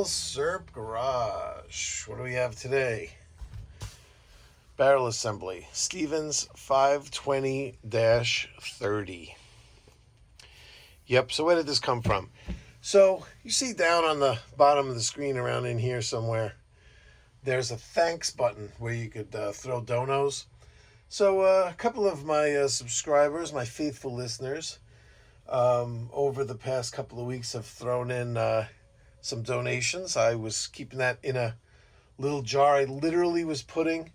Milsurp Garage. What do we have today? Barrel assembly. Stevens 520-30. Yep, so where did this come from? So, you see down on the bottom of the screen around in here somewhere, there's a thanks button where you could throw donos. So, a couple of my subscribers, my faithful listeners, over the past couple of weeks have thrown in some donations. I was keeping that in a little jar. I literally was putting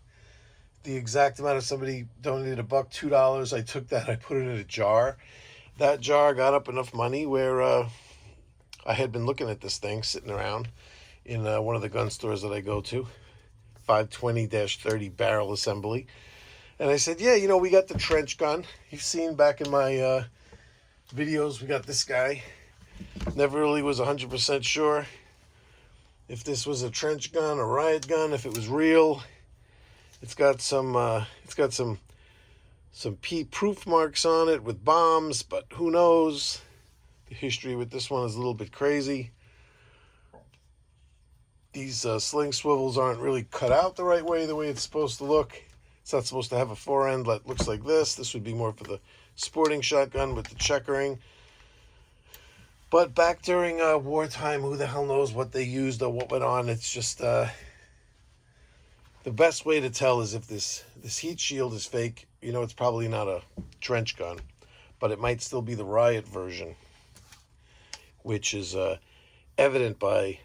the exact amount. Of somebody donated $1, $2. I took that, I put it in a jar. That jar got up enough money where I had been looking at this thing sitting around in one of the gun stores that I go to, 520-30 barrel assembly. And I said, yeah, we got the trench gun. You've seen back in my videos, we got this guy. Never really was 100% sure if this was a trench gun, a riot gun, if it was real. It's got some proof marks on it with bombs, but who knows? The history with this one is a little bit crazy. These sling swivels aren't really cut out the right way, the way it's supposed to look. It's not supposed to have a forend that looks like this. This would be more for the sporting shotgun with the checkering. But back during wartime, who the hell knows what they used or what went on. It's just the best way to tell is if this heat shield is fake. It's probably not a trench gun, but it might still be the riot version, which is evident by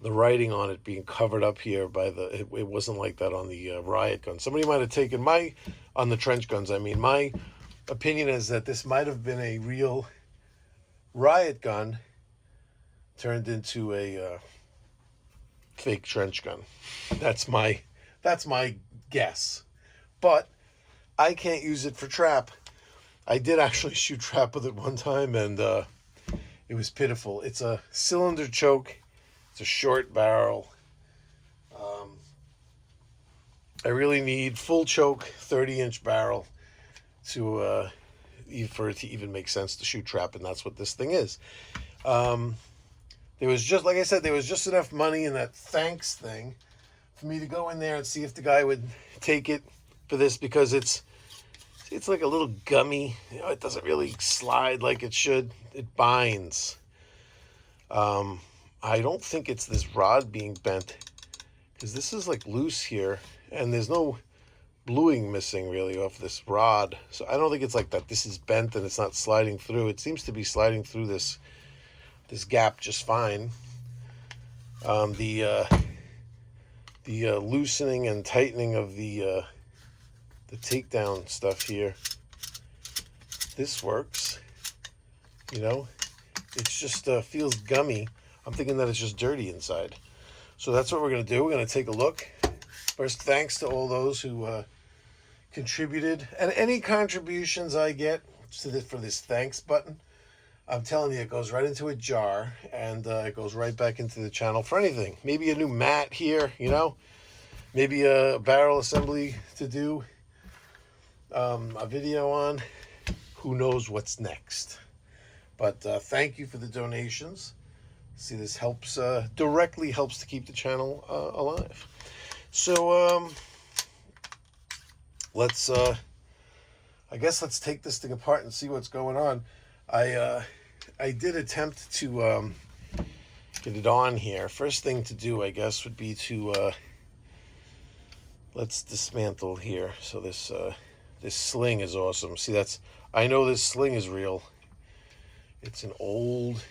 the writing on it being covered up here by it wasn't like that on the riot gun. Somebody might have taken on the trench guns. I mean, my opinion is that this might have been a real riot gun turned into a fake trench gun. That's my guess. But I can't use it for trap. I did actually shoot trap with it one time, and it was pitiful. It's a cylinder choke. It's a short barrel. I really need full choke, 30-inch barrel for it to even make sense to shoot trap, and that's what this thing is. There was just, like I said, there was just enough money in that thanks thing for me to go in there and see if the guy would take it for this, because it's like a little gummy. It doesn't really slide like it should. It binds. I don't think it's this rod being bent, because this is like loose here, and there's no bluing missing really off this rod. So I don't think it's like that. This is bent and it's not sliding through. It seems to be sliding through this gap just fine. The loosening and tightening of the takedown stuff here, this works. It's just feels gummy. I'm thinking that it's just dirty inside. So that's what we're going to do. We're going to take a look. First, thanks to all those who contributed. And any contributions I get for this thanks button, I'm telling you, it goes right into a jar, and it goes right back into the channel for anything. Maybe a new mat here, maybe a barrel assembly to do a video on. Who knows what's next? But thank you for the donations. See, this directly helps to keep the channel alive. So let's take this thing apart and see what's going on. I did attempt to get it on here. First thing to do, I guess, would be to let's dismantle here. So this sling is awesome. See, I know this sling is real. It's an old,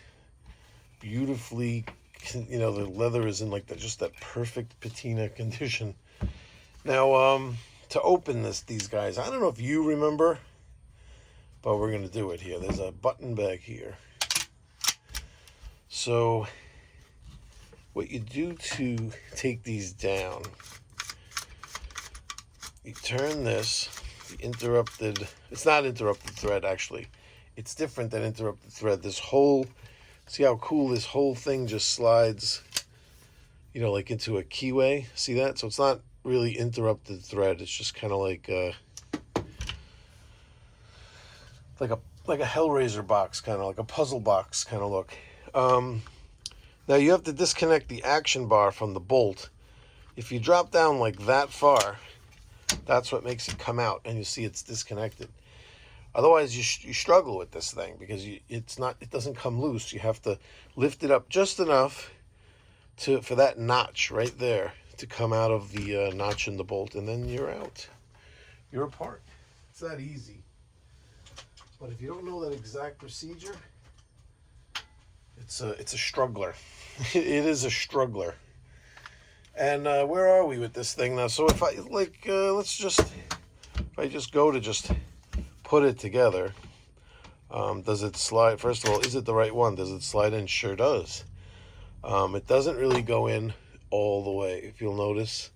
beautifully, the leather is in just that perfect patina condition. Now, to open these guys, I don't know if you remember, but we're going to do it here. There's a button back here. So what you do to take these down, you turn this, it's not interrupted thread actually. It's different than interrupted thread. See how cool this whole thing just slides, like into a keyway. See that? So it's not really interrupted thread. It's just kind of like a Hellraiser box, kind of like a puzzle box kind of look. Now Now you have to disconnect the action bar from the bolt. If you drop down like that far, that's what makes it come out, and you see it's disconnected. Otherwise, you struggle with this thing because it doesn't come loose. You have to lift it up just enough for that notch right there to come out of the notch in the bolt, and then you're out. You're apart. It's that easy. But if you don't know that exact procedure, it's a struggler. It is a struggler. And where are we with this thing now? So if I if I just go to just put it together, does it slide? First of all, is it the right one? Does it slide in? Sure does. It doesn't really go in all the way. If you'll notice,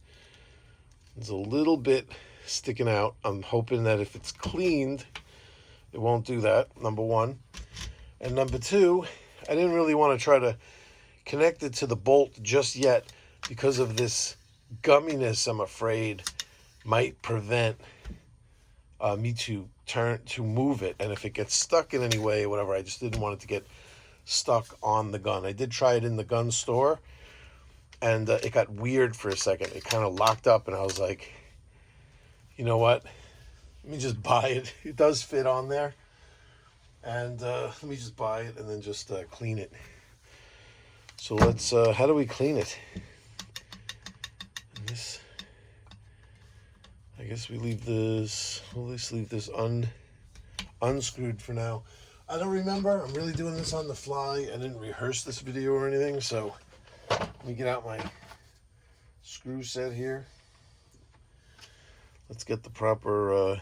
there's a little bit sticking out. I'm hoping that if it's cleaned, it won't do that, number one. And number two, I didn't really want to try to connect it to the bolt just yet because of this gumminess. I'm afraid might prevent me to move it. And if it gets stuck in any way or whatever, I just didn't want it to get stuck on the gun. I did try it in the gun store, and it got weird for a second. It kind of locked up, and I was like, you know what? Let me just buy it. It does fit on there. And let me just buy it and then just clean it. So let's, how do we clean it? And this, I guess we leave this, we'll just leave this unscrewed for now. I don't remember. I'm really doing this on the fly. I didn't rehearse this video or anything. So let me get out my screw set here. Let's get the proper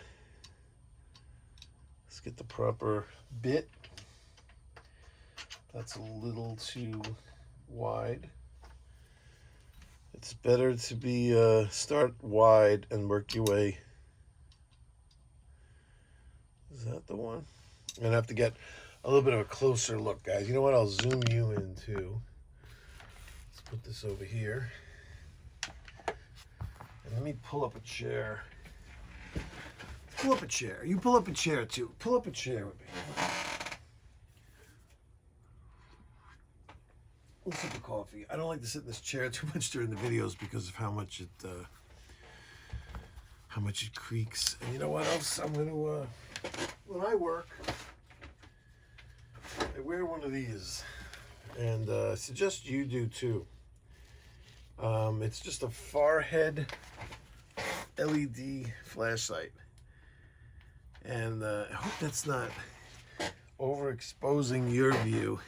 bit. That's a little too wide. It's better to be start wide and work your way. Is that the one? I'm gonna have to get a little bit of a closer look, guys. You know what? I'll zoom you in too. Let's put this over here. And let me pull up a chair. Pull up a chair. You pull up a chair too. Pull up a chair with me. Let's sip of coffee. I don't like to sit in this chair too much during the videos because of how much it creaks. And you know what else? I'm gonna when I work, I wear one of these, and I suggest you do too. It's just a Farhead LED flashlight. And I hope that's not overexposing your view,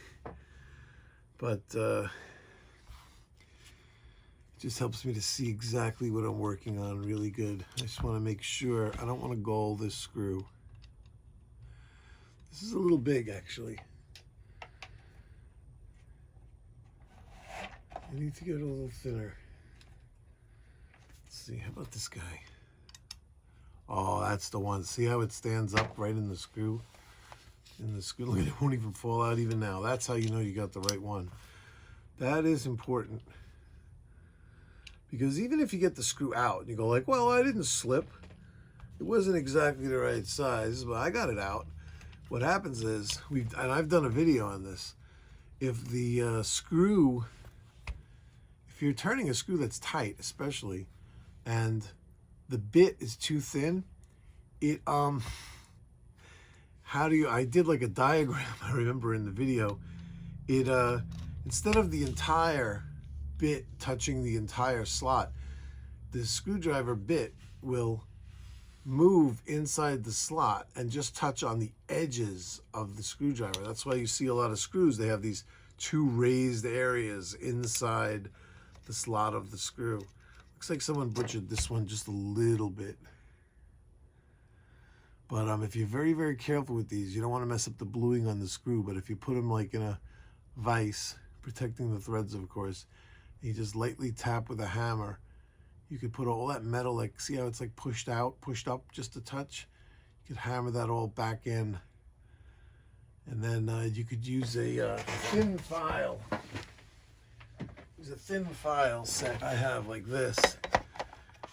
but it just helps me to see exactly what I'm working on really good. I just want to make sure I don't want to gall this screw. This is a little big, actually. I need to get a little thinner. Let's see, how about this guy? Oh, that's the one. See how it stands up right in the screw? Look, it won't even fall out even now. That's how you know you got the right one. That is important. Because even if you get the screw out, and you go like, well, I didn't slip. It wasn't exactly the right size, but I got it out. What happens is, and I've done a video on this, if the screw, if you're turning a screw that's tight, especially, and the bit is too thin, it I did like a diagram, I remember in the video. It instead of the entire bit touching the entire slot, the screwdriver bit will move inside the slot and just touch on the edges of the screwdriver. That's why you see a lot of screws, they have these two raised areas inside the slot of the screw. Looks like someone butchered this one just a little bit. But if you're very, very careful with these, you don't want to mess up the bluing on the screw. But if you put them like in a vise, protecting the threads, of course, and you just lightly tap with a hammer, you could put all that metal, like, see how it's like pushed out, pushed up just a touch? You could hammer that all back in. And then you could use a thin file. Use a thin file set I have like this,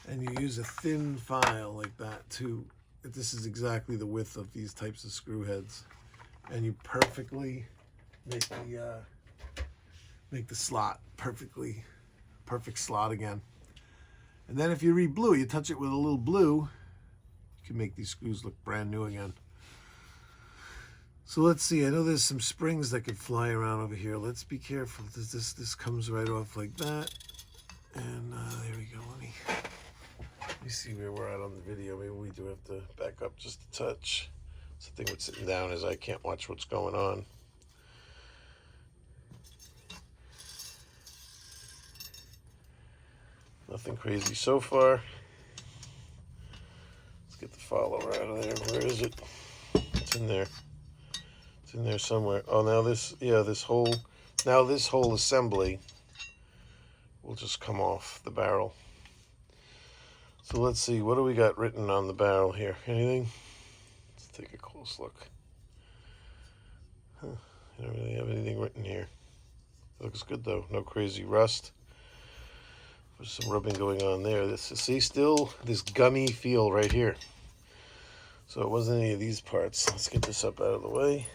and you use a thin file like that too. This is exactly the width of these types of screw heads, and you perfectly make make the slot perfect slot again. And then if you read blue, you touch it with a little blue, you can make these screws look brand new again. So let's see, I know there's some springs that could fly around over here. Let's be careful. This comes right off like that. And there we go. Let me see where we're at on the video. Maybe we do have to back up just a touch. So the thing with sitting down is I can't watch what's going on. Nothing crazy so far. Let's get the follower out of there. Where is it? It's in there. It's in there somewhere. Oh, now this whole assembly will just come off the barrel. So let's see, what do we got written on the barrel here? Anything? Let's take a close look. Huh, I don't really have anything written here. It looks good though, no crazy rust. There's some rubbing going on there. See, still this gummy feel right here. So it wasn't any of these parts. Let's get this up out of the way.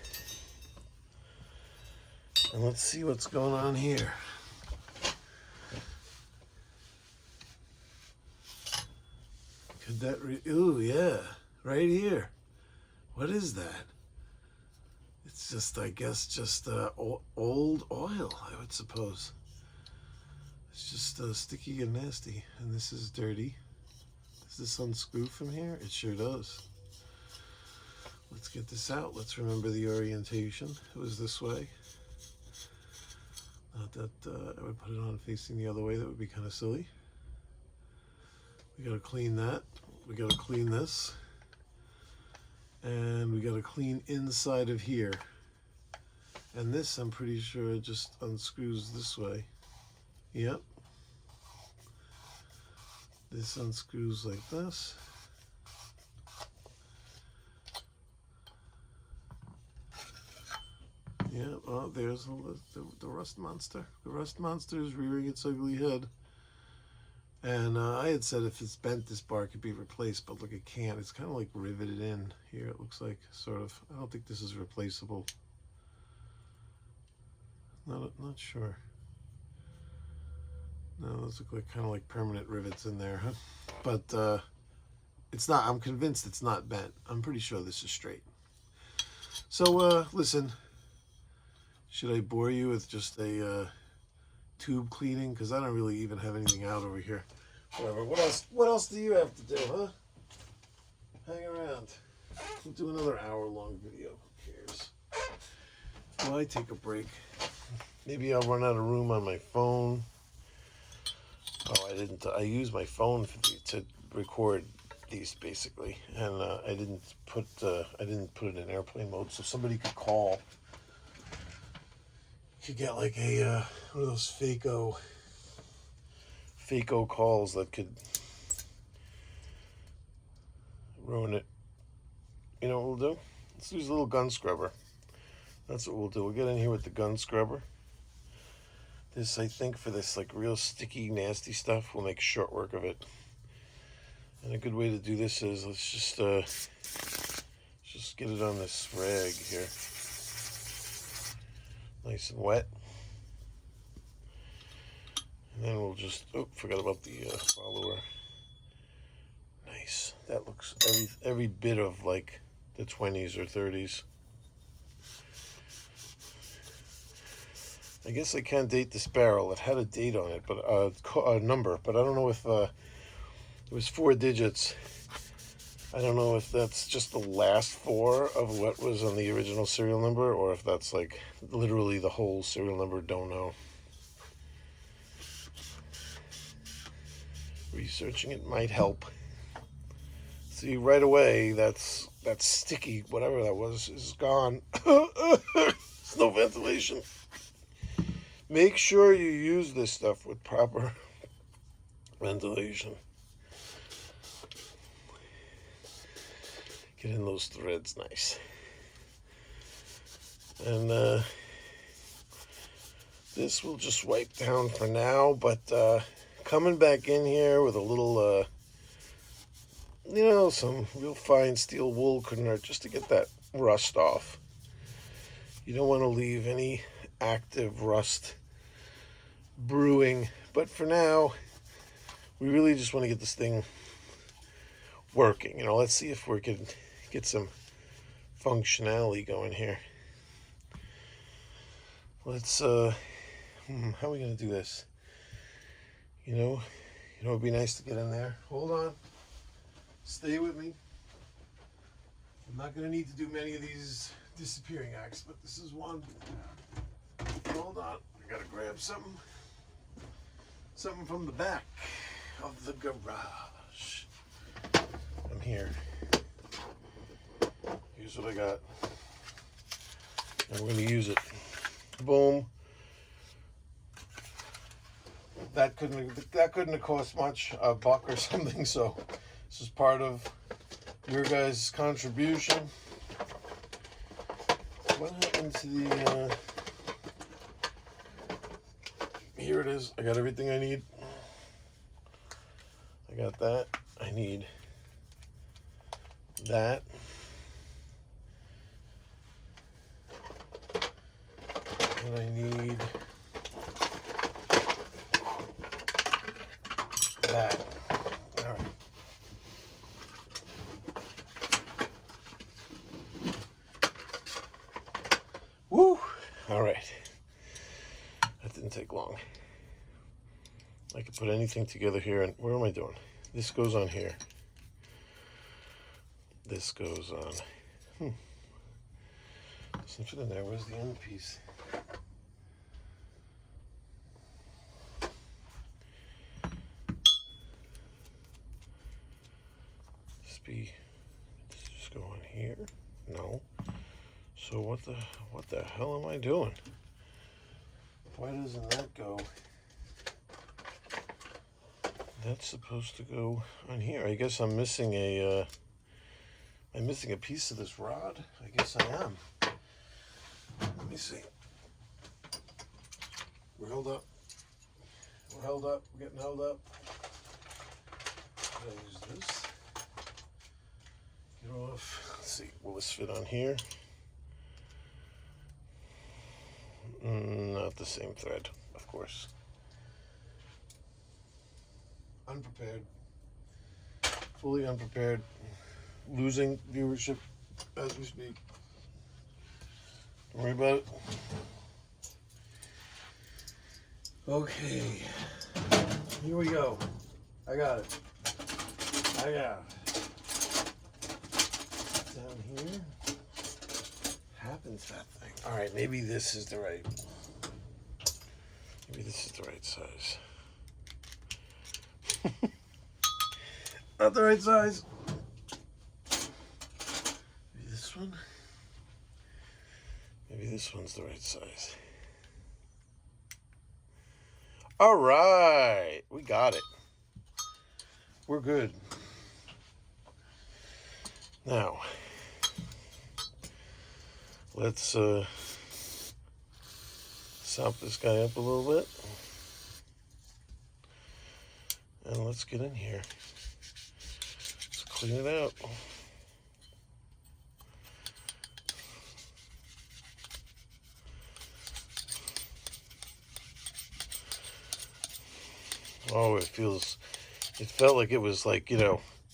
And let's see what's going on here. Could that ooh, yeah, right here. What is that? It's just, I guess, just old oil, I would suppose. It's just sticky and nasty, and this is dirty. Does this unscrew from here? It sure does. Let's get this out. Let's remember the orientation. It was this way. Not that I would put it on facing the other way. That would be kind of silly. We got to clean that. We got to clean this. And we got to clean inside of here. And this, I'm pretty sure, just unscrews this way. Yep. This unscrews like this. Yeah, well, there's the rust monster. The rust monster is rearing its ugly head. And I had said if it's bent, this bar could be replaced, but look, it can't. It's kind of like riveted in here, it looks like, sort of. I don't think this is replaceable. Not sure. No, those look like kind of like permanent rivets in there, huh? But it's not, I'm convinced it's not bent. I'm pretty sure this is straight. So, listen, should I bore you with just a tube cleaning? Because I don't really even have anything out over here. Whatever. What else do you have to do, huh? Hang around. We'll do another hour-long video. Who cares? Well, I take a break. Maybe I'll run out of room on my phone. Oh, I didn't. I used my phone to record these basically, and I didn't put it in airplane mode, so somebody could call. You get like a one of those Faco calls that could ruin it. You know what we'll do? Let's use a little gun scrubber. That's what we'll do. We'll get in here with the gun scrubber. This, I think, for this like real sticky, nasty stuff, we'll make short work of it. And a good way to do this is let's just get it on this rag here, nice and wet. And then we'll just, oh, forgot about the follower. Nice. That looks every bit of like the 20s or 30s. I guess I can't date this barrel. It had a date on it, but a number, but I don't know if it was 4 digits. I don't know if that's just the last 4 of what was on the original serial number, or if that's like literally the whole serial number. Don't know. Researching it might help. See, right away, that's sticky, whatever that was, is gone. There's no ventilation. Make sure you use this stuff with proper ventilation. Get in those threads nice. And this will just wipe down for now, but coming back in here with a little, some real fine steel wool couldn't hurt, just to get that rust off. You don't want to leave any active rust brewing. But for now, we really just want to get this thing working. Let's see if we can get some functionality going here. Let's, how are we going to do this? It'd be nice to get in there. Hold on. Stay with me. I'm not going to need to do many of these disappearing acts, but this is one. Hold on. I got to grab something. Something from the back of the garage. I'm here. Here's what I got. And we're going to use it. Boom. That couldn't have cost much, a buck or something, so this is part of your guys' contribution. What happened to the here it is. I got everything I need. I got that. I need that. And I need that. All right. Woo! All right. That didn't take long. I could put anything together here, and what am I doing? This goes on here. This goes on. Doesn't fit in there. Where's the end piece? Does it just go on here? No. So what the hell am I doing? Why doesn't that go? That's supposed to go on here. I guess I'm missing a piece of this rod. I guess I am. Let me see. We're held up. We're held up. We're getting held up. I'll use this. Get off. Let's see. Will this fit on here? Not the same thread, of course. Unprepared. Fully unprepared. Losing viewership as we speak. Don't worry about it. Okay. Here we go. I got it. Down here. Happens that thing. All right, maybe this is the right. Maybe this is the right size. Not the right size. Maybe this one. Maybe this one's the right size. All right, we got it. We're good. Now, let's sop this guy up a little bit. And let's get in here. Let's clean it out. Oh, it felt like it was like,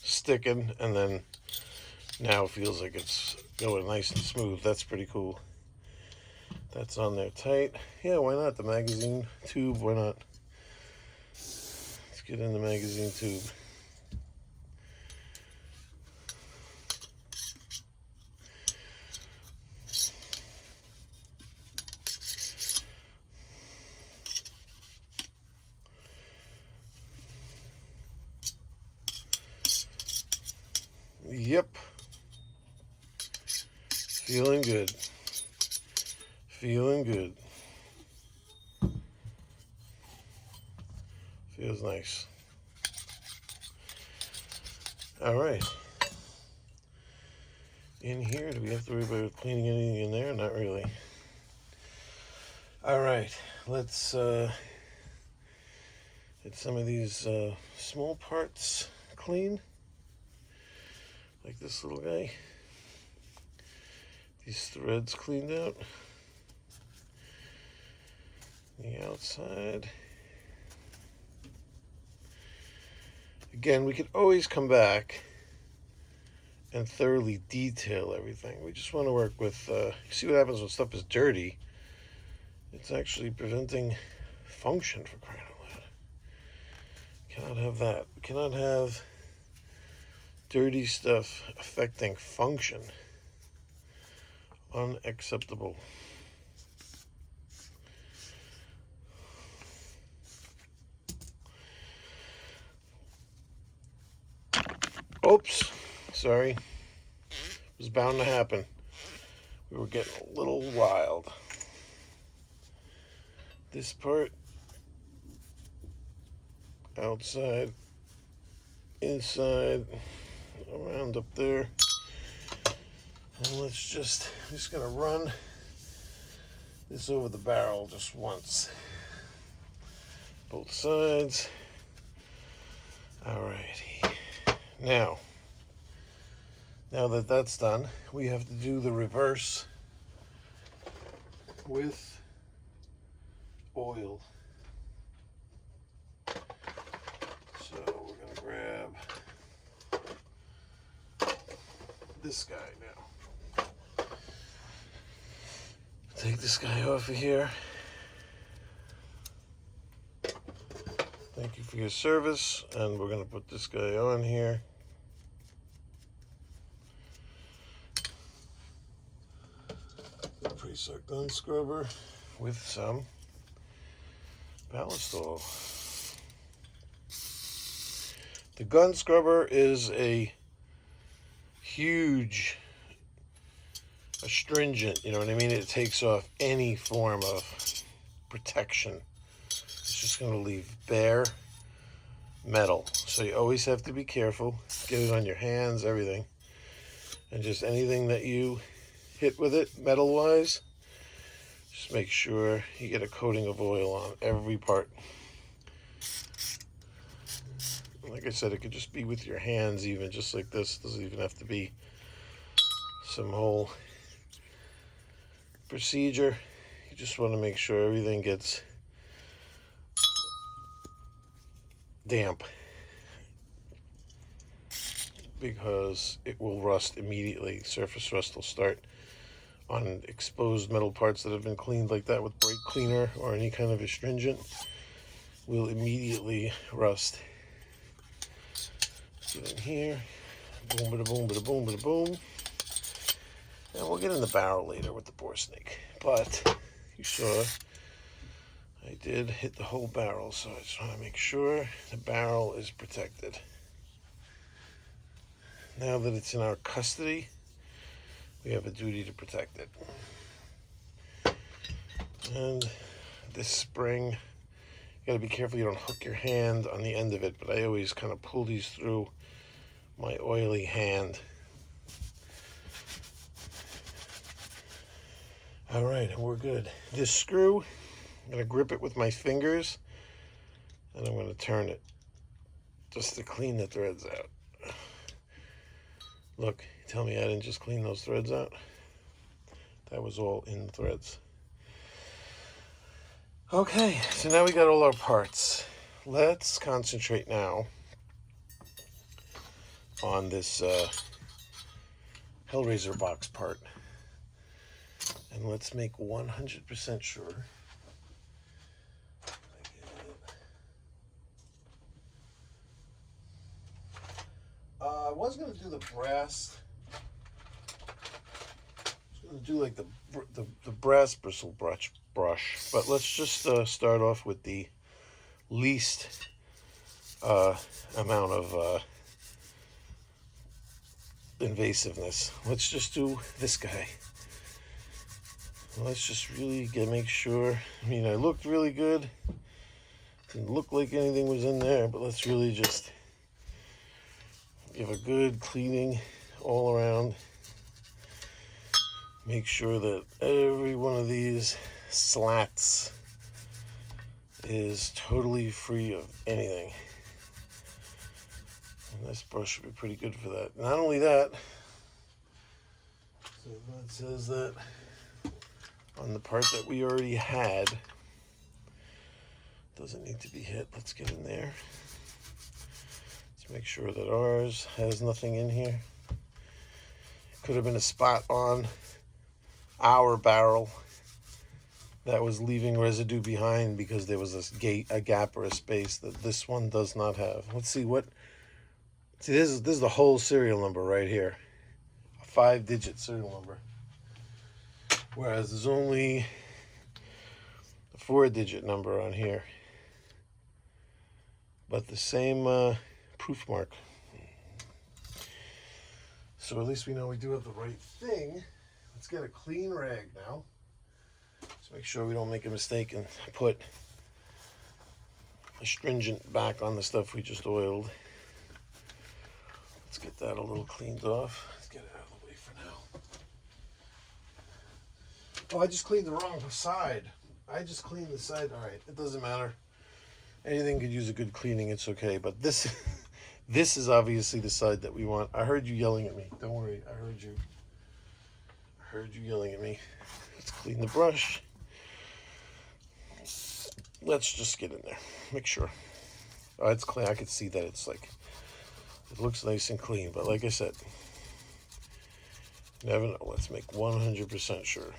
sticking, and then now it feels like it's going nice and smooth. That's pretty cool. That's on there tight. Yeah, why not? The magazine tube, why not? Let's get in the magazine tube. Yep. Feeling good. Feeling good. Feels nice. All right. In here, do we have to worry about cleaning anything in there? Not really. All right. Let's get some of these small parts clean. Like this little guy. These threads cleaned out. The outside. Again, we could always come back and thoroughly detail everything. We just want to work with, see what happens when stuff is dirty. It's actually preventing function, for crying out loud. Cannot have that. We cannot have dirty stuff affecting function. Unacceptable. Oops, sorry. It was bound to happen. We were getting a little wild. This part, outside, inside, around up there. And I'm just gonna run this over the barrel just once. Both sides. Alrighty. Now that that's done, we have to do the reverse with oil. So we're gonna grab this guy now. Take this guy off of here. Thank you for your service, and we're gonna put this guy on here. The pre-sucked gun scrubber with some ballast oil. The gun scrubber is a huge astringent, you know what I mean? It takes off any form of protection. It's just going to leave bare metal. So you always have to be careful. Get it on your hands, everything. And just anything that you hit with it, metal-wise, just make sure you get a coating of oil on every part. Like I said, it could just be with your hands, even just like this. It doesn't even have to be some whole procedure. You just want to make sure everything gets damp, because it will rust immediately. Surface rust will start on exposed metal parts that have been cleaned like that with brake cleaner or any kind of astringent. Will immediately rust. Get in here, boom, bada boom, bada boom, bada boom. And we'll get in the barrel later with the bore snake. But you saw I did hit the whole barrel, so I just want to make sure the barrel is protected. Now that it's in our custody, we have a duty to protect it. And this spring, you gotta be careful you don't hook your hand on the end of it, but I always kind of pull these through my oily hand. All right, and we're good. This screw, I'm gonna grip it with my fingers, and I'm gonna turn it just to clean the threads out. Look, tell me I didn't just clean those threads out? That was all in the threads. Okay, so now we got all our parts. Let's concentrate now on this Hellraiser box part. And let's make 100% sure I was going to do the brass. I was going to do like the brass bristle brush, but let's just start off with the least amount of invasiveness. Let's just do this guy. Let's just really make sure. I mean, I looked really good. Didn't look like anything was in there, but let's really just give a good cleaning all around. Make sure that every one of these slats is totally free of anything. And this brush should be pretty good for that. Not only that, so it says that on the part that we already had, doesn't need to be hit. Let's get in there. Let's Let's make sure that ours has nothing in here. Could have been a spot on our barrel that was leaving residue behind because there was a gap or a space that this one does not have. Let's see what. See, this is the whole serial number right here, a 5-digit serial number. Whereas there's only a 4-digit number on here, but the same proof mark. So at least we know we do have the right thing. Let's get a clean rag now. Let's make sure we don't make a mistake and put astringent back on the stuff we just oiled. Let's get that a little cleaned off. Let's get it out of the way for now. Oh, I just cleaned the wrong side. I just cleaned the side. All right, it doesn't matter. Anything could use a good cleaning. It's okay. But this is obviously the side that we want. I heard you yelling at me. Don't worry. I heard you. I heard you yelling at me. Let's clean the brush. Let's just get in there. Make sure. Oh, it's clean. I could see that it's like, it looks nice and clean. But like I said, never know. Let's make 100% sure.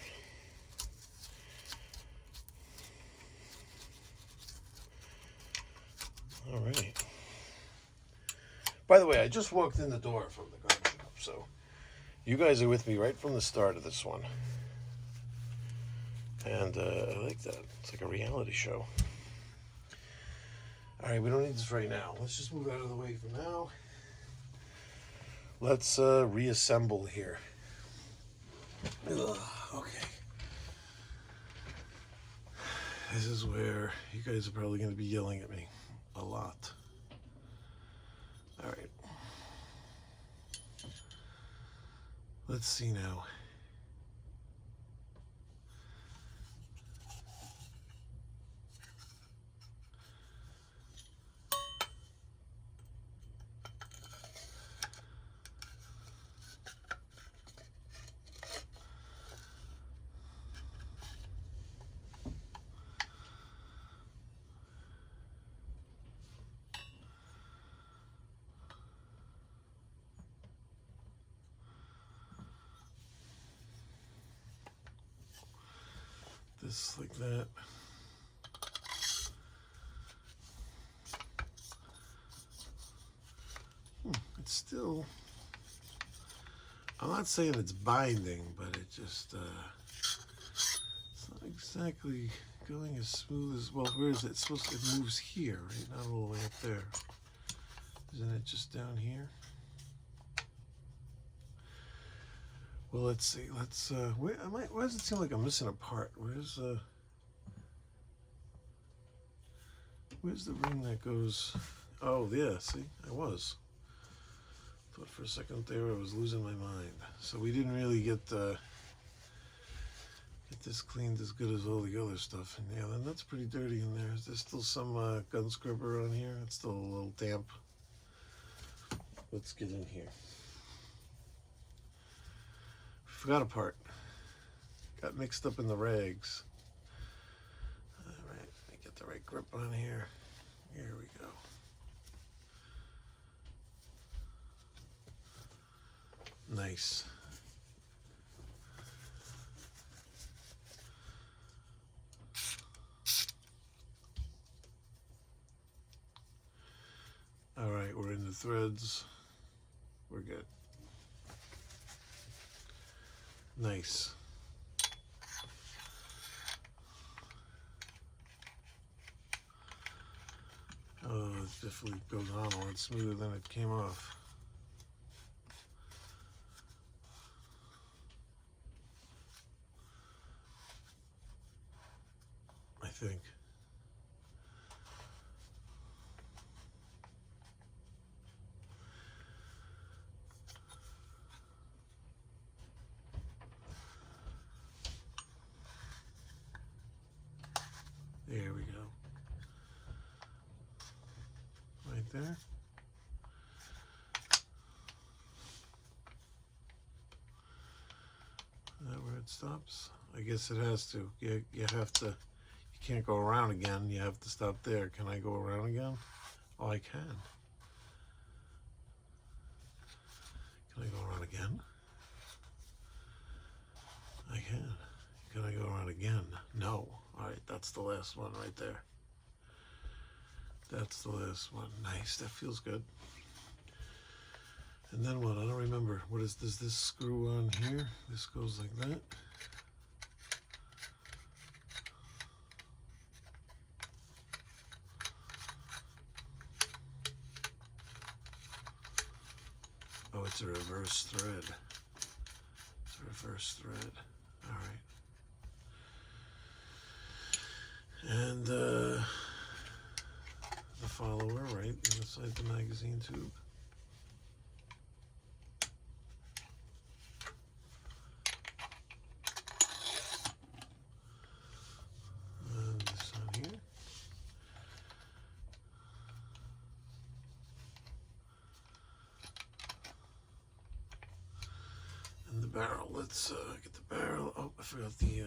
All right. By the way, I just walked in the door from the garden shop, so you guys are with me right from the start of this one. And I like that. It's like a reality show. All right, we don't need this right now. Let's just move out of the way for now. Let's reassemble here. Ugh, okay. This is where you guys are probably going to be yelling at me a lot. All right. Let's see now. This like that. It's still, I'm not saying it's binding, but it just it's not exactly going as smooth as, well, where is it? It's supposed to, it moves here, right? Not all the way up there. Isn't it just down here? Well, let's see. Let's why does it seem like I'm missing a part? Where's the ring that goes? Oh yeah, see, I was. Thought for a second there I was losing my mind. So we didn't really get this cleaned as good as all the other stuff. And yeah, that's pretty dirty in there. There's still some gun scrubber on here. It's still a little damp. Let's get in here. Forgot a part. Got mixed up in the rags. All right, let me get the right grip on here. Here we go. Nice. All right, we're in the threads. We're good. Nice. Oh, it definitely goes on a lot smoother than it came off. I think. There we go. Right there. Is that where it stops? I guess it has to. You have to. You can't go around again. You have to stop there. Can I go around again? Oh, I can. Can I go around again? I can. Can I go around again? No. Alright, that's the last one right there. That's the last one. Nice, that feels good. And then what? I don't remember. What is this? This screw on here? This goes like that. Oh, it's a reverse thread. It's a reverse thread. All right. And the follower right inside the magazine tube. And this on here. And the barrel. Let's get the barrel. Oh, I forgot the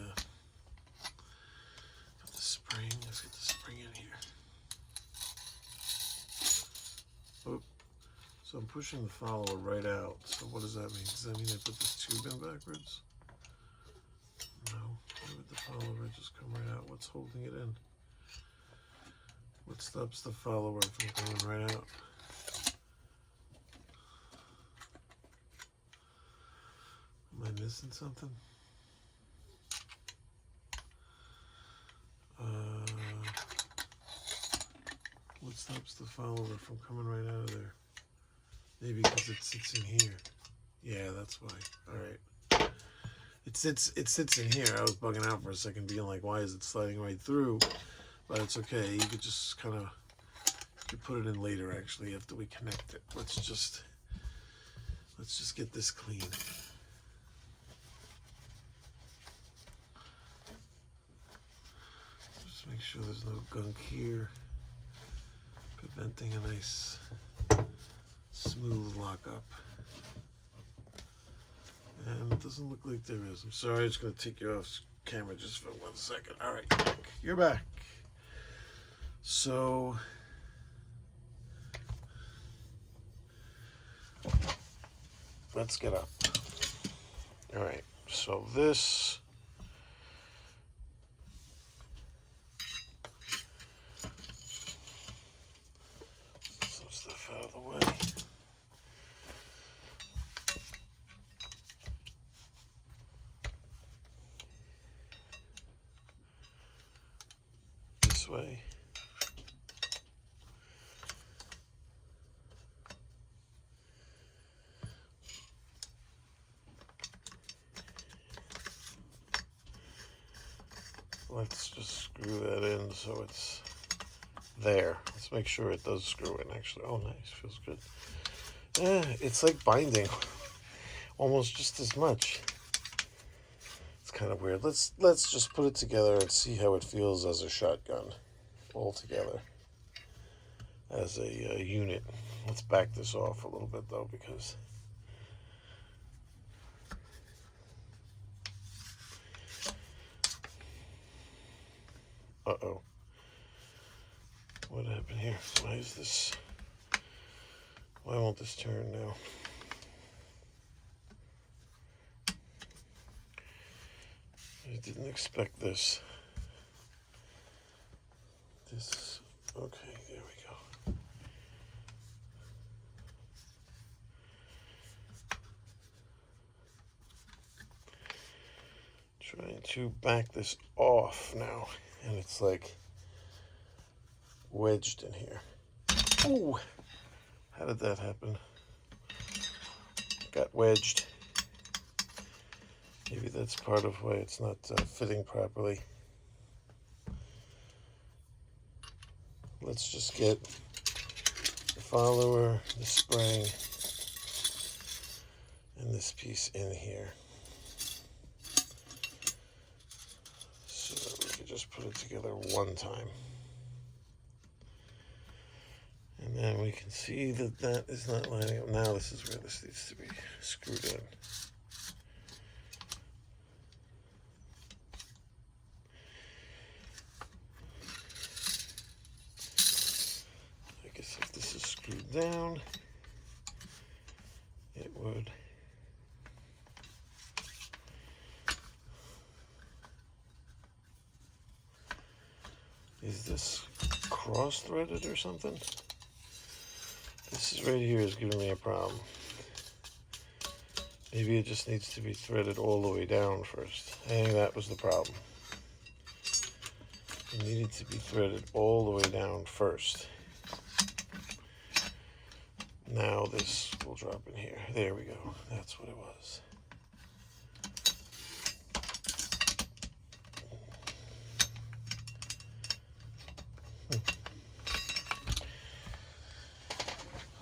spring. Let's get the spring in here. Oh, so I'm pushing the follower right out. So what does that mean? Does that mean I put this tube in backwards? No. Why would the follower just come right out? What's holding it in? What stops the follower from coming right out? Am I missing something? What stops the follower from coming right out of there? Maybe because it sits in here. Yeah, that's why. All right. It sits in here. I was bugging out for a second, being like, why is it sliding right through? But it's okay. You could just kind of, you could put it in later, actually, after we connect it. Let's just get this clean. Just make sure there's no gunk here, preventing a nice smooth lockup. And it doesn't look like there is. I'm sorry, it's going to take you off camera just for 1 second. All right, you're back. You're back. So let's get up. All right, so this some stuff out of the way. This way. Let's just screw that in so it's there. Let's make sure it does screw in, actually. Oh, nice. Feels good. Yeah, it's like binding. Almost just as much. It's kind of weird. Let's just put it together and see how it feels as a shotgun all together as a unit. Let's back this off a little bit, though, because uh-oh. What happened here? Why is this? Why won't this turn now? I didn't expect this. Okay, there we go. Trying to back this off now, and it's like wedged in here. Oh, how did that happen? Got wedged. Maybe that's part of why it's not fitting properly. Let's just get the follower, the spring, and this piece in here so that we can just put it together one time. And then we can see that that is not lining up. Now this is where this needs to be screwed in. I guess if this is screwed down, it would Is this cross-threaded or something? This is right here is giving me a problem. Maybe it just needs to be threaded all the way down first. I think that was the problem. It needed to be threaded all the way down first. Now this will drop in here. There we go. That's what it was.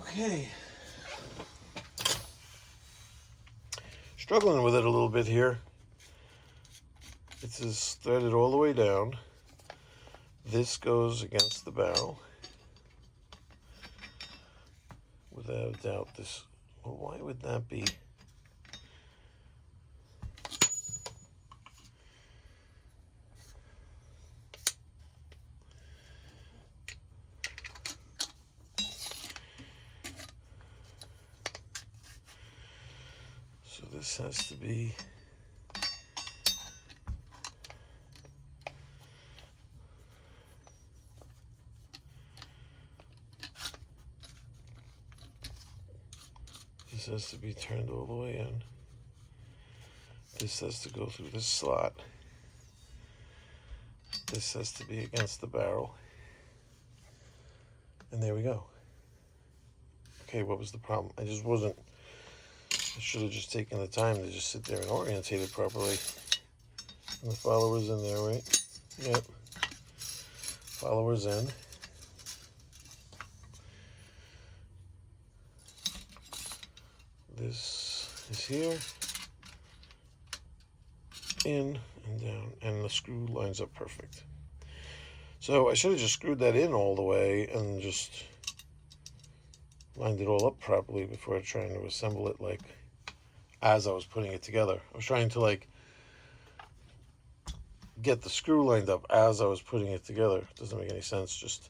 Okay. Struggling with it a little bit here. It's just threaded all the way down. This goes against the barrel. Without a doubt, this. Well, why would that be? So this has to be. This has to be turned all the way in. This has to go through this slot. This has to be against the barrel. And there we go. Okay, what was the problem? I should have just taken the time to just sit there and orientate it properly. And the follower's in there, right? Yep. Follower's in. This is here, in and down, and the screw lines up perfect. So I should have just screwed that in all the way and just lined it all up properly before trying to assemble it, like as I was putting it together. I was trying to like get the screw lined up as I was putting it together. It doesn't make any sense. Just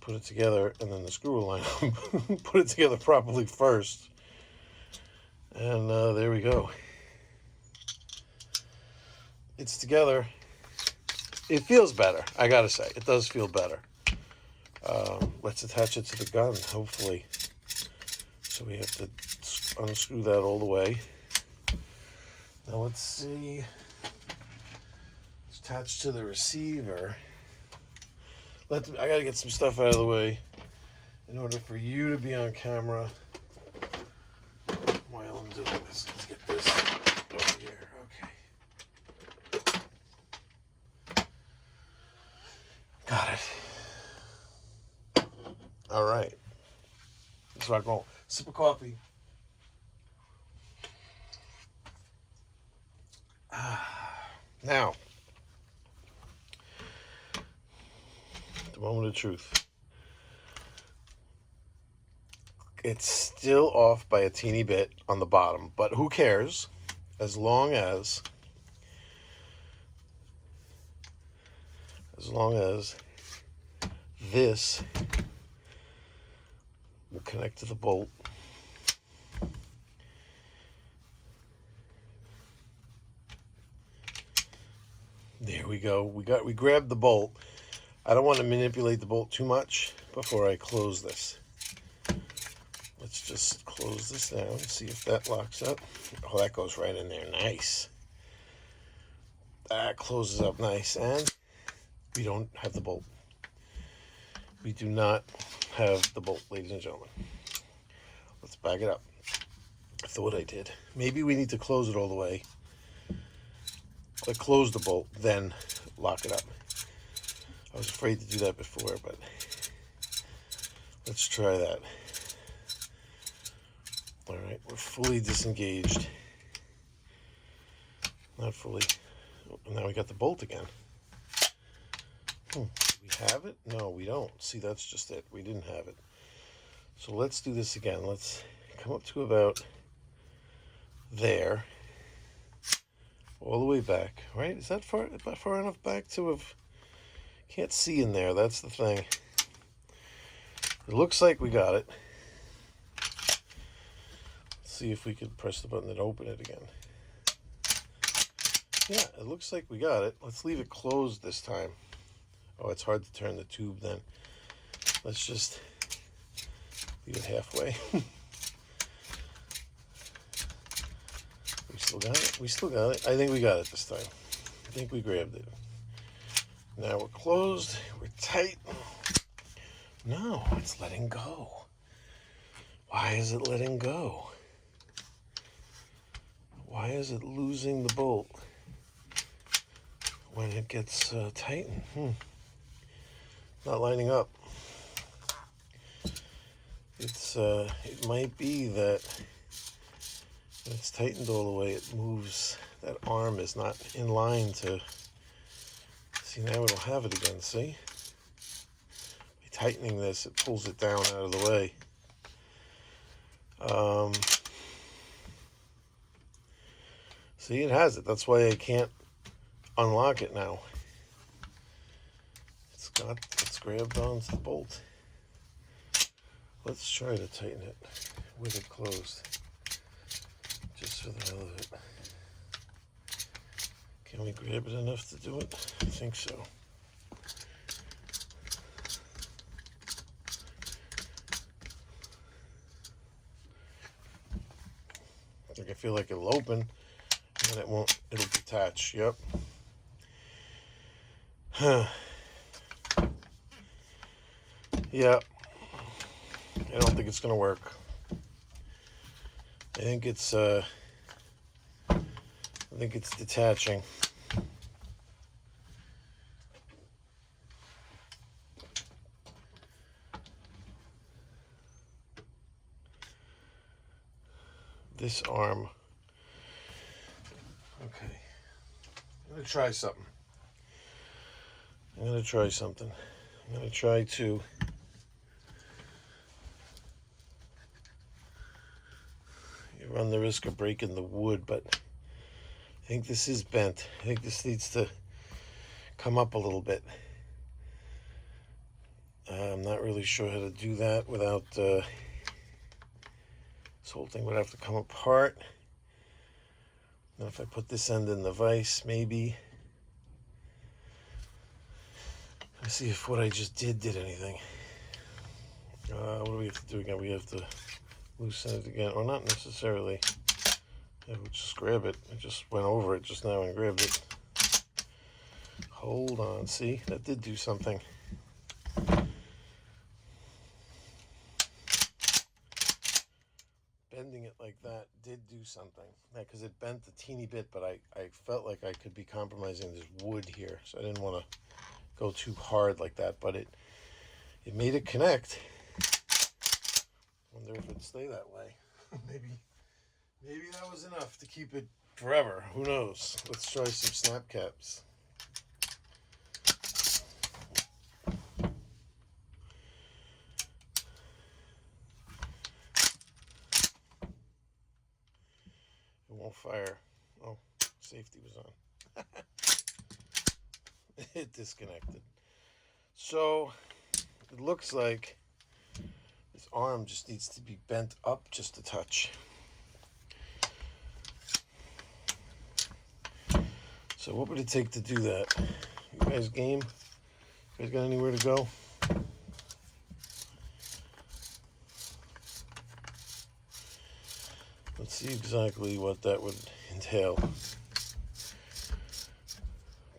put it together and then the screw will line up. Put it together properly first. And there we go. It's together. It feels better, I gotta say. It does feel better. Let's attach it to the gun, hopefully. So we have to unscrew that all the way. Now let's see. It's attached to the receiver. I gotta get some stuff out of the way in order for you to be on camera. While I'm doing this, let's get this over here. Okay. Got it. All right. Let's rock and roll. Sip of coffee. Now, the moment of truth. It's still off by a teeny bit on the bottom, but who cares? As long as this will connect to the bolt. There we go. We grabbed the bolt. I don't want to manipulate the bolt too much before I close this. Let's just close this down and see if that locks up. Oh, that goes right in there. Nice. That closes up nice. And we don't have the bolt. We do not have the bolt, ladies and gentlemen. Let's back it up. I thought I did. Maybe we need to close it all the way. Close the bolt, then lock it up. I was afraid to do that before, but let's try that. All right, we're fully disengaged. Not fully. Now we got the bolt again. We have it? No, we don't. See, that's just it. We didn't have it. So let's do this again. Let's come up to about there. All the way back, right? Is that far enough back to have... Can't see in there, that's the thing. It looks like we got it. Let's see if we could press the button and open it again. Yeah, it looks like we got it. Let's leave it closed this time. Oh, it's hard to turn the tube then. Let's just leave it halfway. We still got it? We still got it. I think we got it this time. I think we grabbed it. Now we're closed. We're tight. No, it's letting go. Why is it letting go? Why is it losing the bolt when it gets tightened? Not lining up. It might be that when it's tightened all the way, it moves. That arm is not in line to. See, now we don't have it again. See, by tightening this, it pulls it down out of the way. See, it has it. That's why I can't unlock it now. It's grabbed onto the bolt. Let's try to tighten it with it closed, just for the hell of it. Can we grab it enough to do it? I think so. I feel like it'll open, and it won't. It'll detach. Yep. Yeah. I don't think it's gonna work. I think it's detaching. This arm. Okay. I'm gonna try something. I'm gonna try to run the risk of breaking the wood, but I think this is bent. I think this needs to come up a little bit. I'm not really sure how to do that without this whole thing would have to come apart. Now if I put this end in the vise, maybe. Let's see if what I just did anything. What do we have to do again? We have to loosen it again, or not necessarily. Yeah, we'll just grab it. I just went over it just now and grabbed it. Hold on, see? That did do something. Bending it like that did do something. Yeah, because it bent a teeny bit, but I felt like I could be compromising this wood here, so I didn't want to go too hard like that, but it made it connect. Wonder if it'd stay that way. maybe that was enough to keep it forever. Who knows? Let's try some snap caps. It won't fire. Oh, safety was on. It disconnected. So it looks like this arm just needs to be bent up just a touch. So what would it take to do that? You guys game? You guys got anywhere to go? Let's see exactly what that would entail.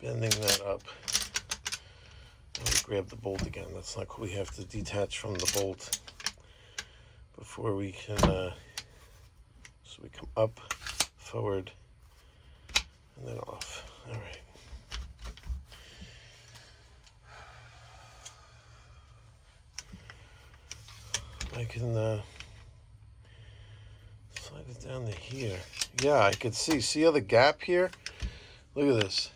Bending that up. Grab the bolt again. That's not cool. We have to detach from the bolt before we can. So we come up, forward, and then off. All right. I can slide it down to here. Yeah, I can see. See how the gap here? Look at this.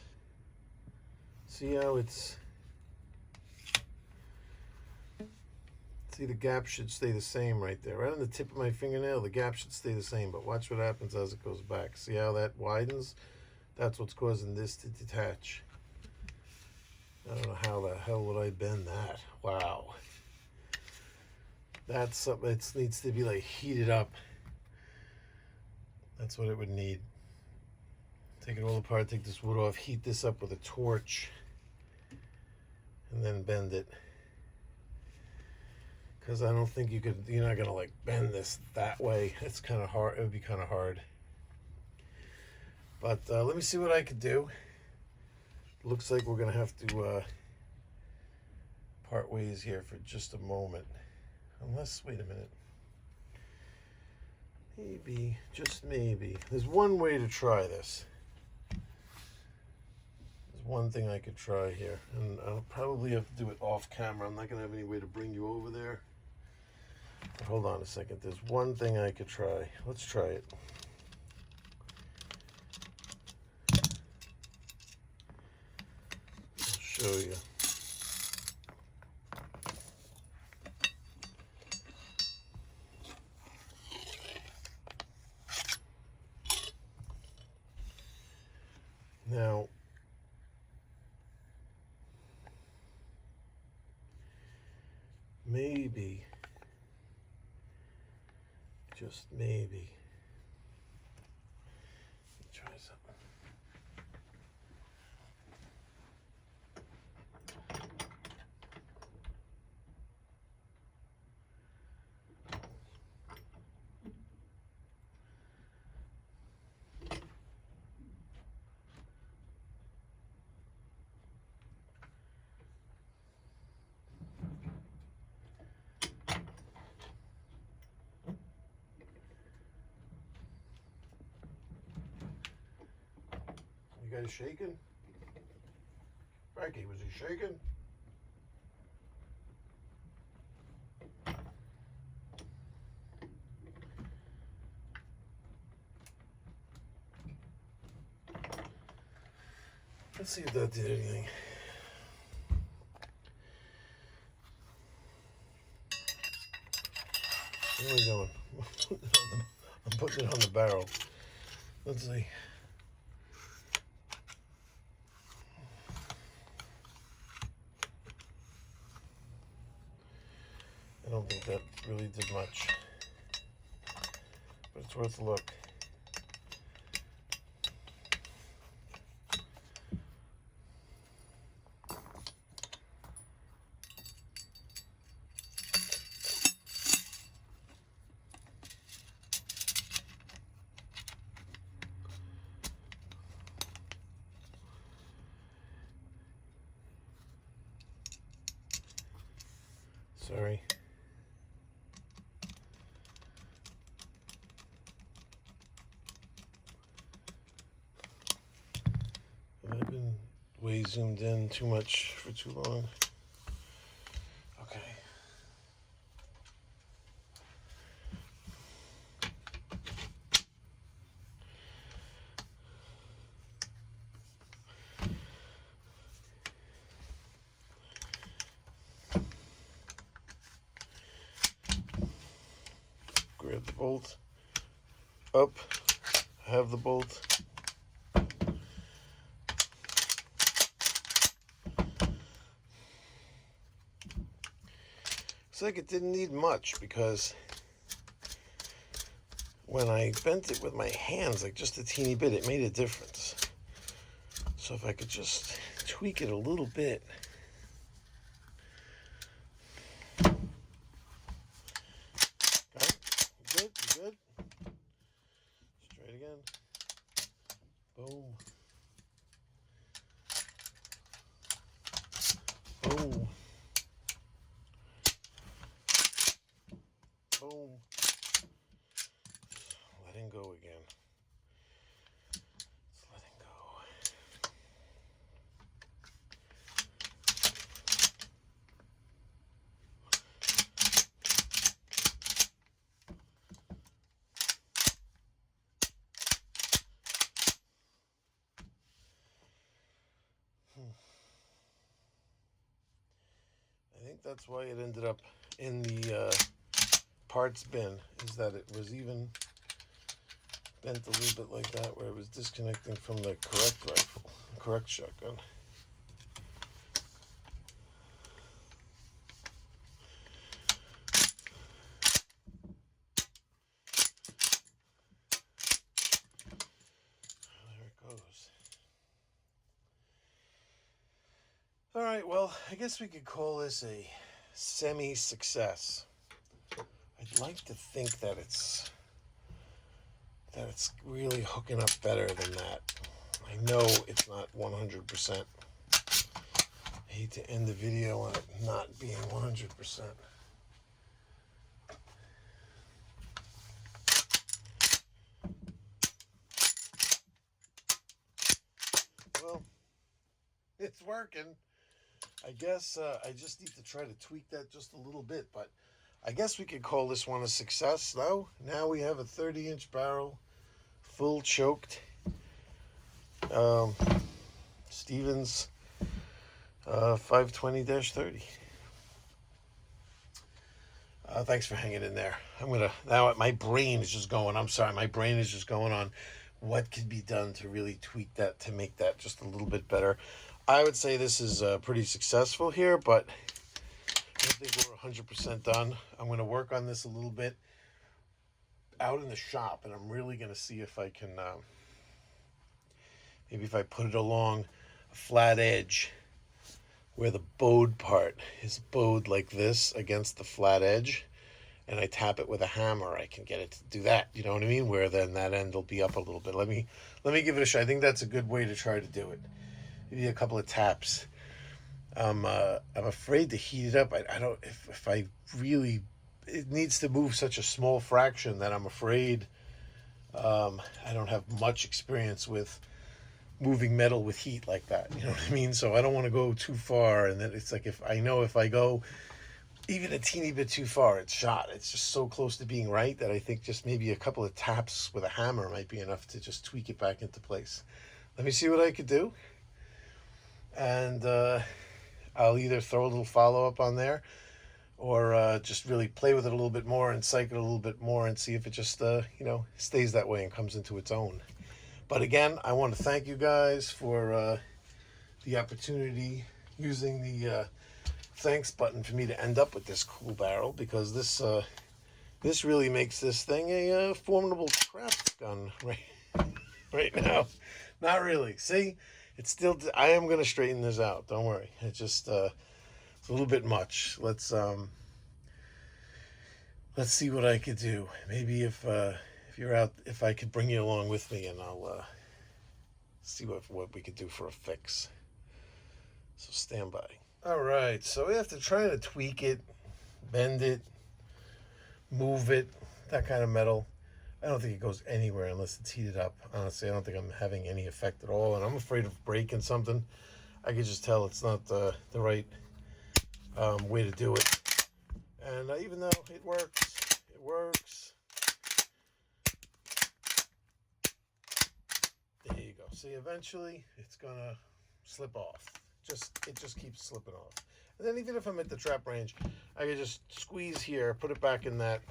See how it's. See, the gap should stay the same right there. Right on the tip of my fingernail, the gap should stay the same. But watch what happens as it goes back. See how that widens? That's what's causing this to detach. I don't know how the hell would I bend that. Wow. That's something that needs to be like heated up. That's what it would need. Take it all apart, take this wood off, heat this up with a torch. and then bend it. Because I don't think you're not going to like bend this that way. It's kind of hard. It would be kind of hard. But let me see what I could do. Looks like we're going to have to part ways here for just a moment. Unless, wait a minute. Maybe, just maybe. There's one way to try this. There's one thing I could try here. And I'll probably have to do it off camera. I'm not going to have any way to bring you over there. But hold on a second. There's one thing I could try. Let's try it. I'll show you. Now, maybe, just maybe, try something. You guys shaking? Frankie, was he shaking? Let's see if that did anything. What am I doing? I'm putting it on the barrel. Let's see. I don't think that really did much, but it's worth a look. Sorry. Have I been way zoomed in too much for too long? Okay. Grab the bolt up, have the bolt. Looks like it didn't need much because when I bent it with my hands, like just a teeny bit, it made a difference. So if I could just tweak it a little bit. Good? You good? Let's try it again. Boom. Boom. Boom. Letting go again. It's letting go. I think that's why it ended up in the parts bin, is that it was even bent a little bit like that, where it was disconnecting from the correct rifle, correct shotgun. There it goes. All right. right, well, I guess we could call this a semi-success. I'd like to think that it's really hooking up better than that. I know it's not 100%. I hate to end the video on it not being 100%. Well, it's working. I guess I just need to try to tweak that just a little bit, but I guess we could call this one a success, though. Now we have a 30-inch barrel, full choked. Stevens 520-30. Thanks for hanging in there. Now my brain is just going, I'm sorry, my brain is just going on what could be done to really tweak that, to make that just a little bit better. I would say this is pretty successful here, but I don't think we're 100% done. I'm going to work on this a little bit out in the shop, and I'm really going to see if I can, maybe if I put it along a flat edge where the bowed part is bowed like this against the flat edge, and I tap it with a hammer, I can get it to do that. You know what I mean? Where then that end will be up a little bit. Let me give it a shot. I think that's a good way to try to do it. Maybe a couple of taps. I'm afraid to heat it up. I don't, if I really, it needs to move such a small fraction that I'm afraid I don't have much experience with moving metal with heat like that. You know what I mean? So I don't want to go too far, and then it's like if I go even a teeny bit too far, it's shot. It's just so close to being right that I think just maybe a couple of taps with a hammer might be enough to just tweak it back into place. Let me see what I could do. And I'll either throw a little follow-up on there or just really play with it a little bit more and psych it a little bit more and see if it just, stays that way and comes into its own. But again, I want to thank you guys for the opportunity using the thanks button for me to end up with this cool barrel, because this really makes this thing a formidable craft gun right now. Not really. See? It's still, I am going to straighten this out. Don't worry. It's just, it's a little bit much. Let's see what I could do. Maybe if you're out, if I could bring you along with me, and I'll see what we could do for a fix. So stand by. All right. So after trying to tweak it, bend it, move it, that kind of metal, I don't think it goes anywhere unless it's heated up. Honestly, I don't think I'm having any effect at all, and I'm afraid of breaking something. I could just tell it's not the right way to do it. And even though it works. There you go. See, eventually it's gonna slip off. It just keeps slipping off. And then even if I'm at the trap range, I could just squeeze here, put it back in that,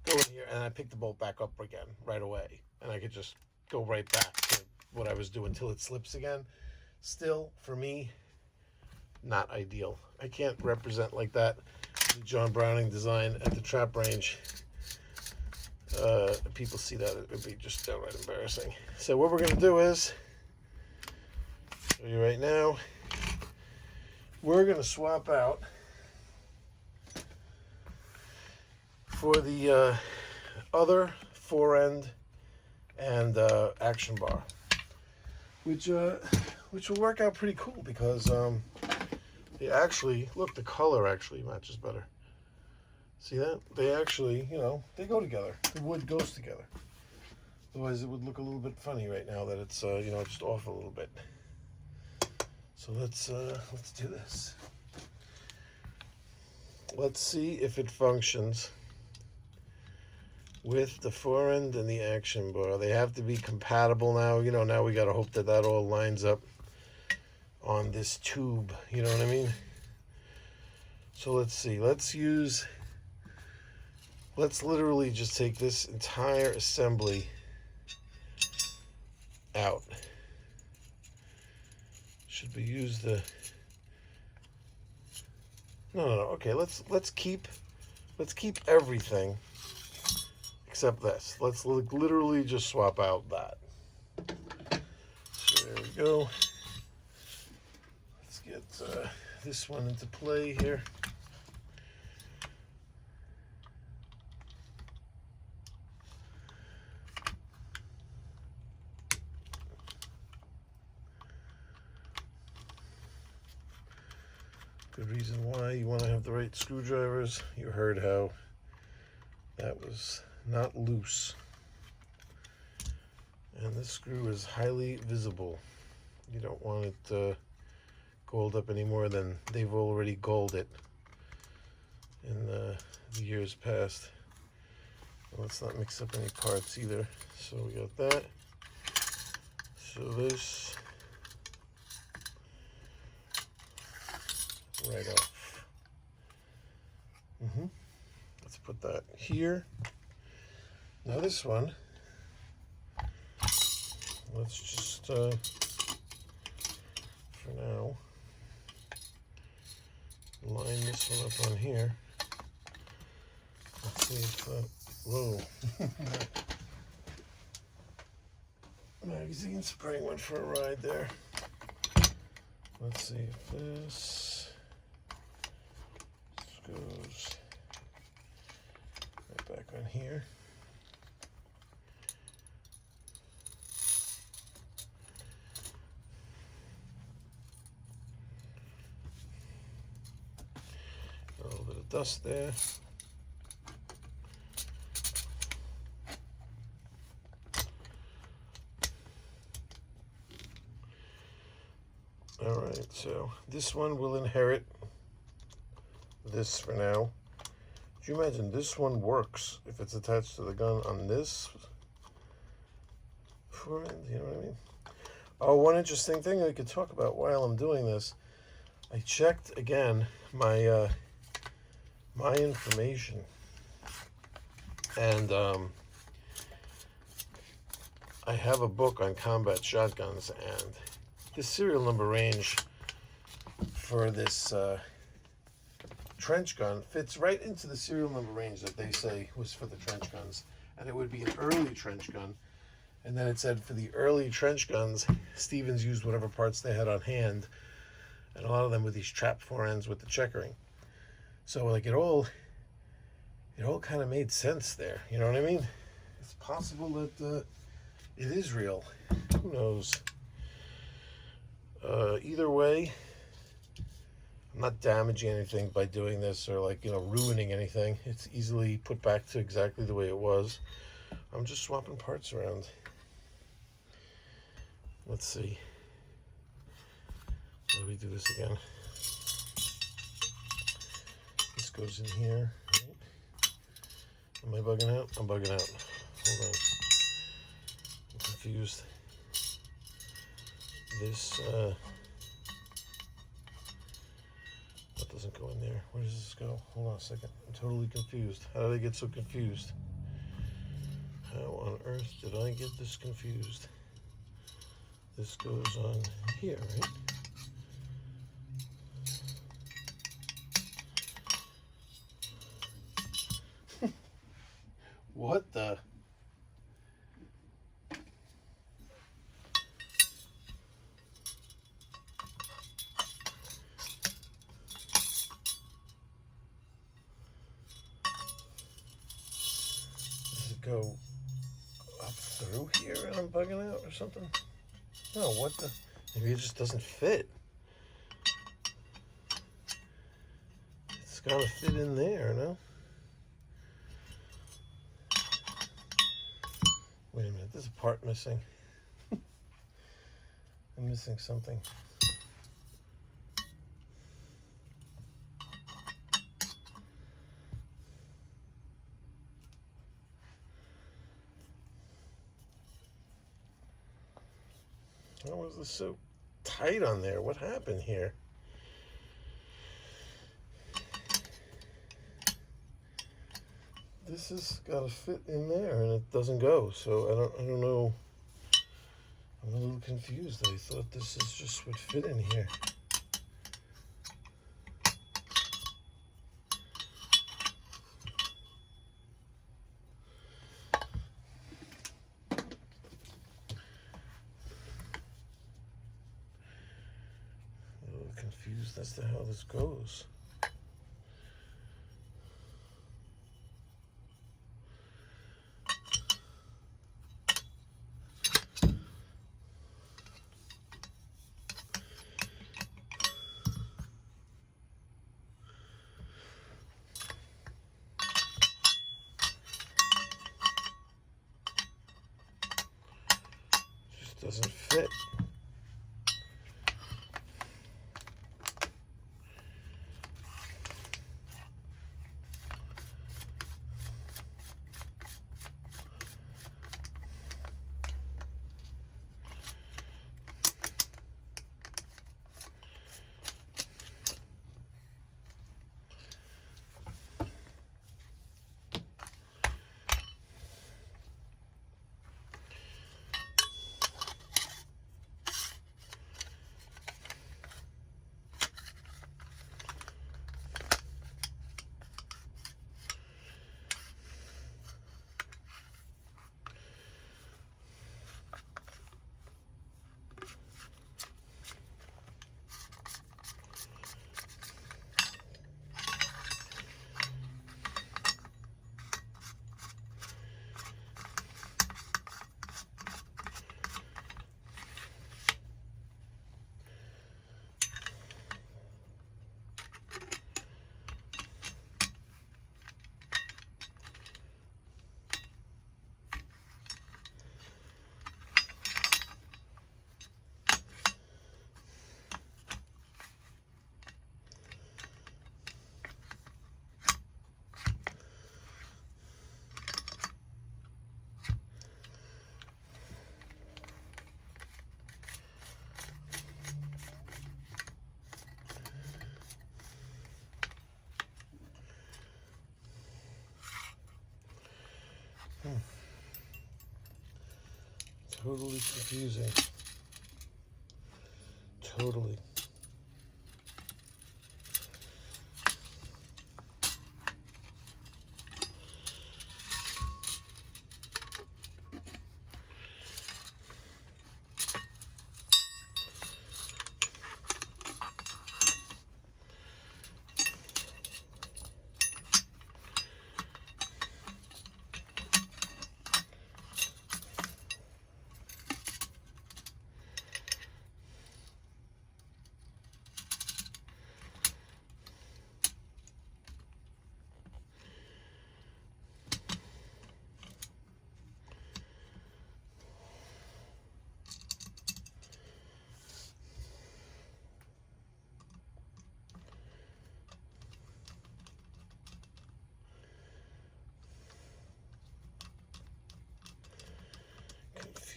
go in here, and I pick the bolt back up again right away. And I could just go right back to what I was doing until it slips again. Still, for me, not ideal. I can't represent like that the John Browning design at the trap range. People see that, it would be just downright embarrassing. So what we're going to do is, show you right now, we're going to swap out for the other fore-end and action bar, which will work out pretty cool, because they actually, look, the color actually matches better. See that? They actually, they go together. The wood goes together. Otherwise it would look a little bit funny right now that it's just off a little bit. So let's do this. Let's see if it functions with the fore-end and the action bar. They have to be compatible now. Now we got to hope that all lines up on this tube. You know what I mean? So let's see. Let's literally just take this entire assembly out. Should we use the... No. Okay, let's keep everything except this. Let's literally just swap out that. So there we go. Let's get this one into play here. Good reason why you want to have the right screwdrivers. You heard how that was not loose. And this screw is highly visible. You don't want it gold up any more than they've already gold it in the years past. Let's not mix up any parts either. So we got that. So this right off. Let's put that here. Now this one, let's just for now line this one up on here. Let's see if whoa. Magazine spring went for a ride there. Let's see if this goes right back on here. A little bit of dust there. All right, so this one will inherit this for now. Do you imagine this one works if it's attached to the gun on this? You know what I mean? Oh, one interesting thing I could talk about while I'm doing this. I checked again my my information, and I have a book on combat shotguns, and the serial number range for this trench gun fits right into the serial number range that they say was for the trench guns, and it would be an early trench gun. And then it said for the early trench guns, Stevens used whatever parts they had on hand, and a lot of them with these trap forends with the checkering. So like it all kind of made sense there. You know what I mean? It's possible that it is real. Who knows? Either way, I'm not damaging anything by doing this or like, ruining anything. It's easily put back to exactly the way it was. I'm just swapping parts around. Let's see. Let me do this again. This goes in here. Right? Am I bugging out? I'm bugging out. Hold on. I'm confused. This, that doesn't go in there. Where does this go? Hold on a second. I'm totally confused. How did I get so confused? How on earth did I get this confused? This goes on here, right? What the? Does it go up through here and I'm bugging out or something? No, what the? Maybe it just doesn't fit. It's gotta fit in there, no? Wait a minute, there's a part missing. I'm missing something. How was this so tight on there? What happened here? This has got to fit in there, and it doesn't go. So I don't know. I'm a little confused. I thought this is just would fit in here. that's the how this goes. Just doesn't fit. Totally confusing. Totally.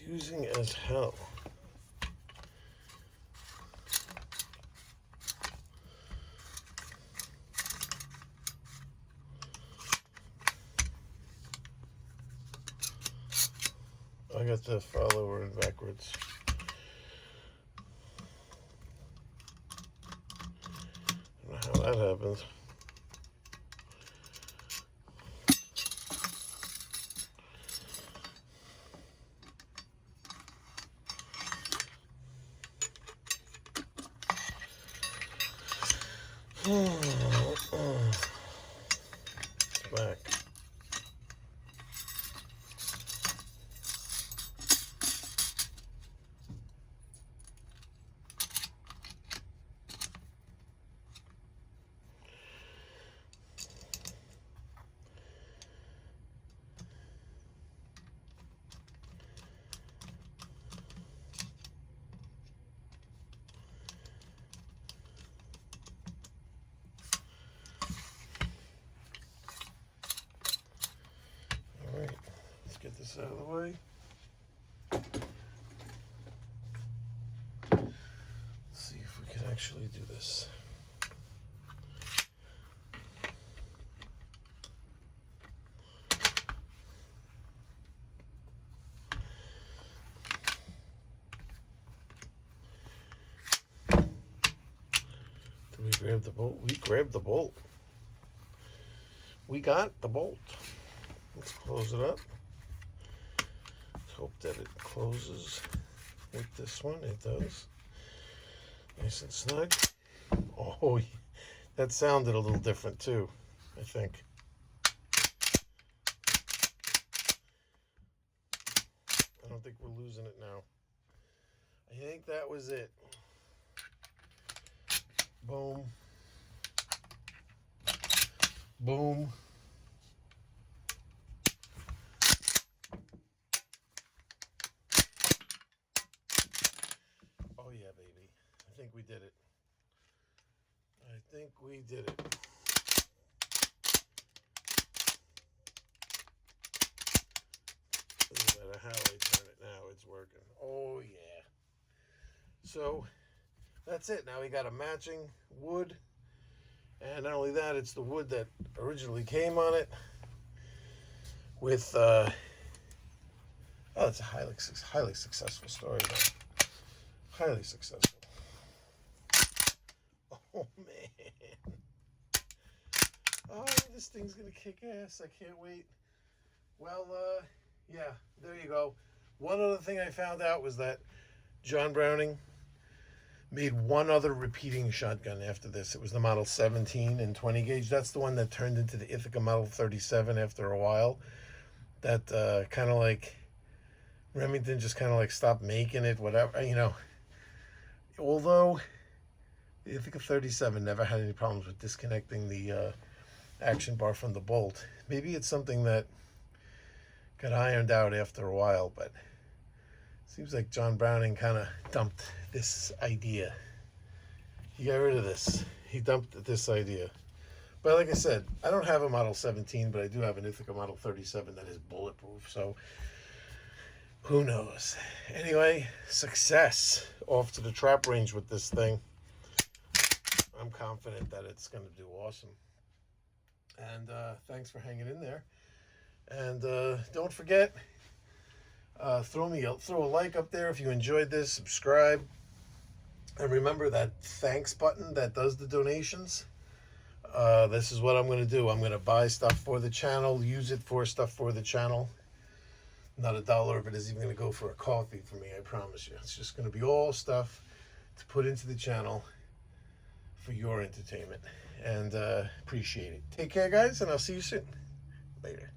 Confusing as hell. I got the follower in backwards. I don't know how that happens. It's back. Get this out of the way. Let's see if we can actually do this. Did we grab the bolt? We grabbed the bolt. We got the bolt. Let's close it up. Hope that it closes with this one. It does. Nice and snug. Oh, that sounded a little different too, I think. I don't think we're losing it now. I think that was it. Boom. Boom. Oh yeah, baby. I think we did it. I think we did it. Doesn't matter how I turn it now, it's working. Oh yeah. So that's it. Now we got a matching wood. And not only that, it's the wood that originally came on it with, oh, it's a highly successful story, though. Highly successful. Oh, man. Oh, this thing's going to kick ass. I can't wait. Well, yeah, there you go. One other thing I found out was that John Browning made one other repeating shotgun after this. It was the Model 17 and 20 gauge. That's the one that turned into the Ithaca Model 37 after a while. That kind of like Remington just kind of like stopped making it, whatever, you know. Although the Ithaca 37 never had any problems with disconnecting the action bar from the bolt. Maybe it's something that got ironed out after a while, but seems like John Browning kind of dumped this idea. He got rid of this. He dumped this idea. But like I said, I don't have a Model 17, but I do have an Ithaca Model 37 that is bulletproof. So who knows? Anyway, success. Off to the trap range with this thing. I'm confident that it's going to do awesome. And thanks for hanging in there. And don't forget, throw a like up there if you enjoyed this. Subscribe, and remember that thanks button that does the donations. This is what I'm going to do. I'm going to buy stuff for the channel, use it for stuff for the channel. Not a dollar of it is even going to go for a coffee for me, I promise you. It's just going to be all stuff to put into the channel for your entertainment. And appreciate it. Take care, guys, and I'll see you soon. Later.